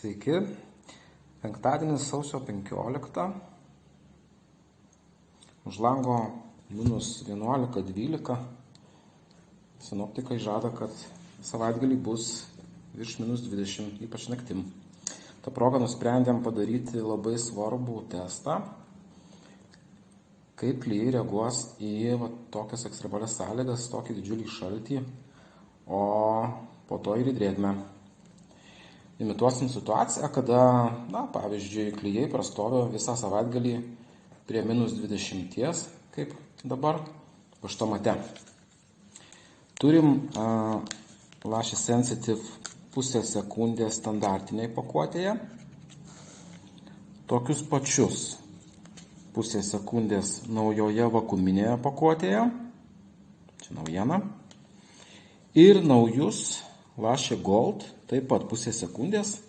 Sveiki. Penktadienis sausio 15. Už lango -11-12. Sinoptikai žada, kad savaitgalį bus virš -20, ypač naktim. Ta proga nusprendėm padaryti labai svarbų testą, kaip klijai reaguos į tokias ekstremalias sąlygas, tokį didžiulį šaltį, o po to ir į drėgmę. Imituosim situaciją, kada, pavyzdžiui, klijai prastovi visą savaitgalį prie -20, kaip dabar, paštomate. Turim Lašį Sensitive pusę sekundės standartiniai pakuotėje. Tokius pačius pusę sekundės naujoje vakuuminėje pakuotėje. Čia naujiena. Ir naujus Lašį Gold, taip pat pusę sekundės,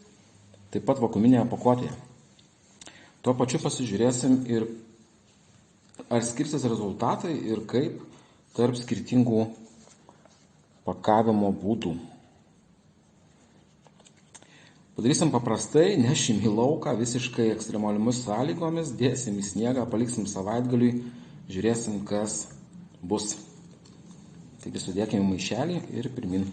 taip pat vakuuminėje pakuotėje. Tuo pačiu pasižiūrėsim ir ar skirsis rezultatai ir kaip tarp skirtingų pakavimo būdų. Padarysim paprastai, nešim į lauką visiškai ekstremaliomis sąlygomis, dėsim į sniegą, paliksim savaitgaliui, žiūrėsim, kas bus. Taigi sudėkime maišelį ir pirmin.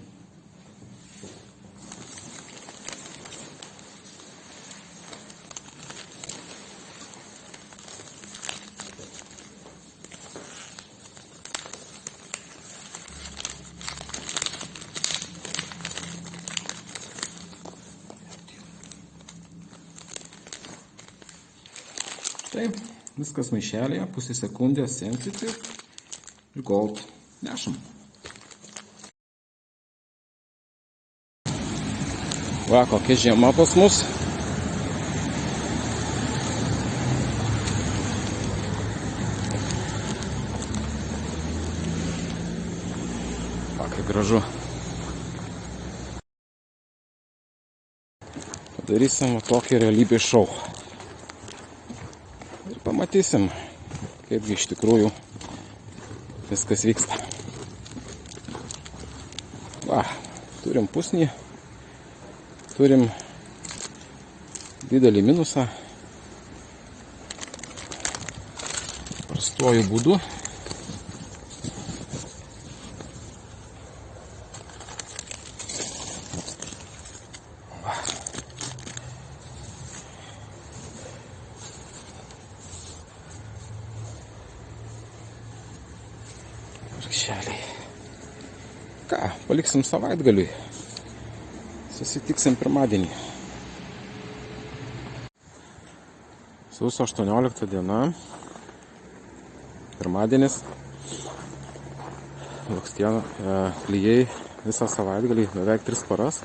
Taip, viskas maišelėje, pusę sekundės Sensitive ir Gold. Nešam. Va, kokia žiema pas mus. Va, kaip gražu. Padarysim tokį realybės šou. Ir pamatysim, kaipgi iš tikrųjų viskas vyksta. Va, turim pusnį, turim didelį minusą. Prastuoju būdu. Ką, paliksim savaitgaliui. Susitiksim pirmadienį. Sausio 18 diena. Pirmadienis. Klijai visą savaitgalį, beveik 3 paras,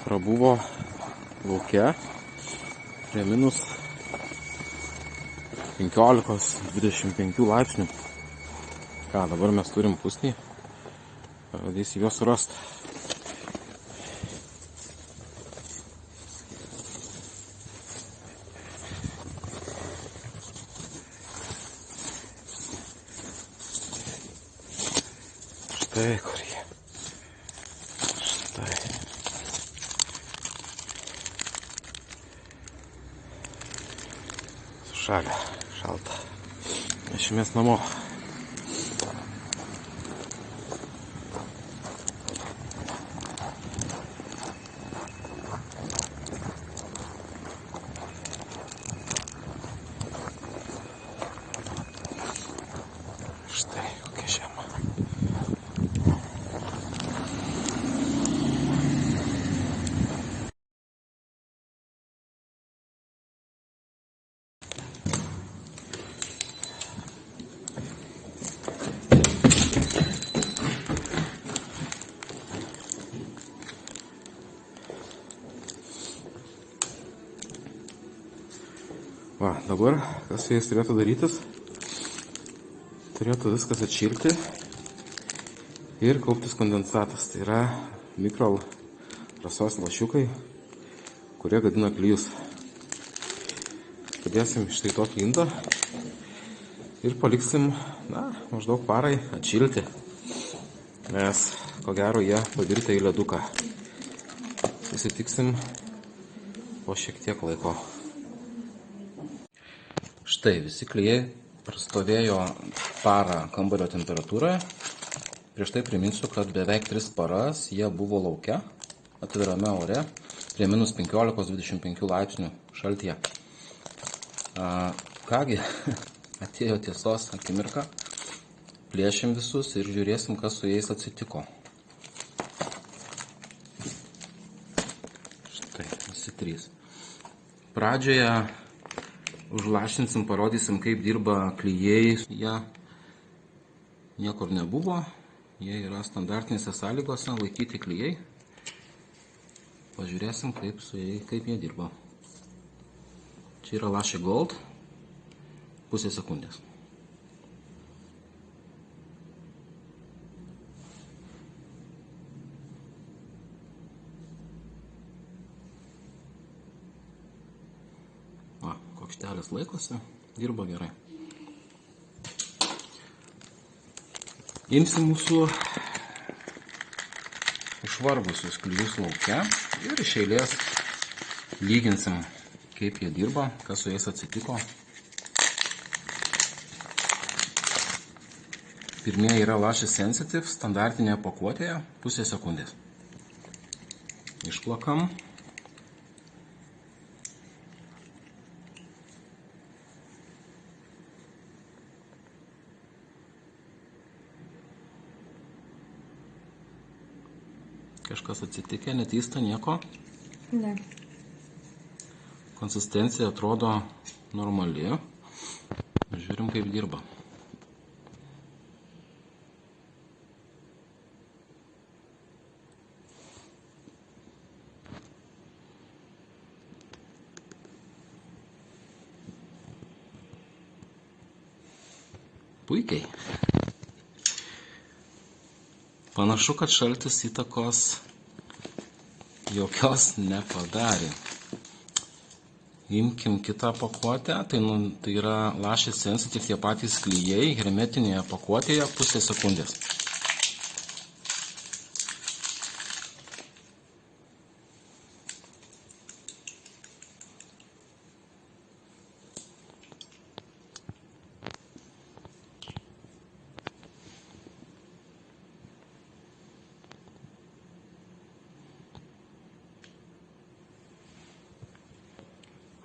prabuvo lauke prie -15-25 laipsnių. Ką, dabar mes turim pusnį. Pradėsiu juos surasti. Štai kur jie. Štai. Sušalę, šalta. Nešimės namo. Štai kokia žiema. Va, dabar kas su jais turėtų darytis? Turėtų viskas atšilti ir kauptis kondensatas. Tai yra mikro rasos lašiukai, kurie gadina klijus. Padėsim štai tokį indą ir paliksim, maždaug parai atšilti, nes ko gero jie pavirtę į leduką. pasitiksim po šiek tiek laiko. Štai visi klijai prastovėjo parą kambario temperatūroje. Prieš tai priminsiu, kad beveik 3 paras jie buvo lauke, atvirame ore, prie minus 15-25 laipsnių šaltyje. Kągi, atėjo tiesos akimirka, plėšim visus ir žiūrėsim, kas su jais atsitiko. Štai, visi 3. Pradžioje užlašinsim, parodysim, kaip dirba klijai. Jie niekur nebuvo, jie yra standartinėse sąlygose laikyti klijai. Pažiūrėsim, kaip jie dirba. Čia yra Lašė Gold, pusė sekundės. Kokštelės laikosi, dirba gerai. Imsim mūsų išvargusius klijus lauke ir iš eilės lyginsim, kaip jie dirba, kas su jais atsitiko. Pirmieji yra Lašė Sensitive, standartinėje pakuotėje, pusė sekundės. Išplakam. Kažkas atsitikė, netysta nieko? Ne. Konsistencija atrodo normali. Žiūrim, kaip dirba. Puikiai. Panašu, kad šaltis įtakos jokios nepadarė. Imkim kitą pakuotę, tai yra Lašė Sensitive, tie patys klijai, hermetinėje pakuotėje, pusė sekundės.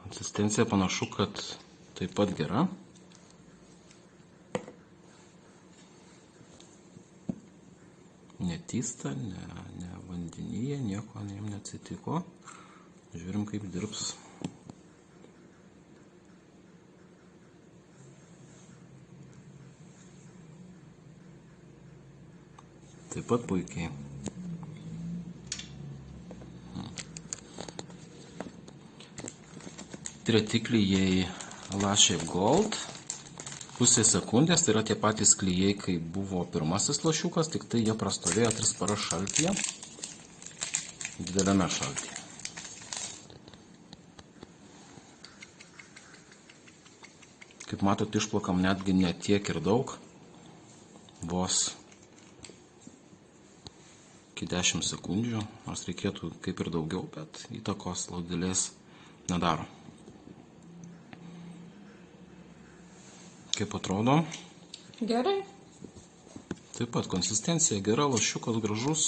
Konsistencija panašu, kad taip pat gera. Netysta, ne vandenyje, nieko jam neatsitiko. Žiūrim, kaip dirbs. Taip pat puikiai. Treti klijai Lašė Gold, pusė sekundės, tai yra tie patys klijai, kai buvo pirmasis lašiukas, tik tai jie prastovėjo 3 paras šaltyje, dideliame šaltyje. Kaip matot, išplakam netgi ne tiek ir daug, vos iki 10 sekundžių, nors reikėtų kaip ir daugiau, bet įtakos didelės nedaro. Kaip atrodo? Gerai. Taip pat konsistencija gera, lašiukas gražus.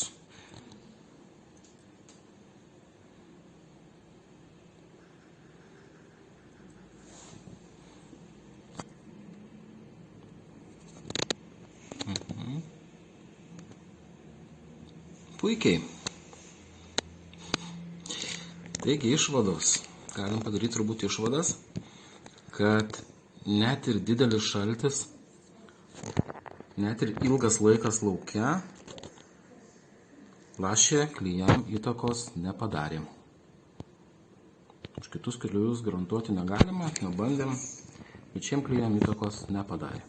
Puikiai. Taigi išvados. Galim padaryti turbūt išvadas, kad net ir didelis šaltis, net ir ilgas laikas lauke, Lašė klijam įtakos nepadarė. Už kitus klijus garantuoti negalima, nebandėm, bet šiem klijam įtakos nepadarė.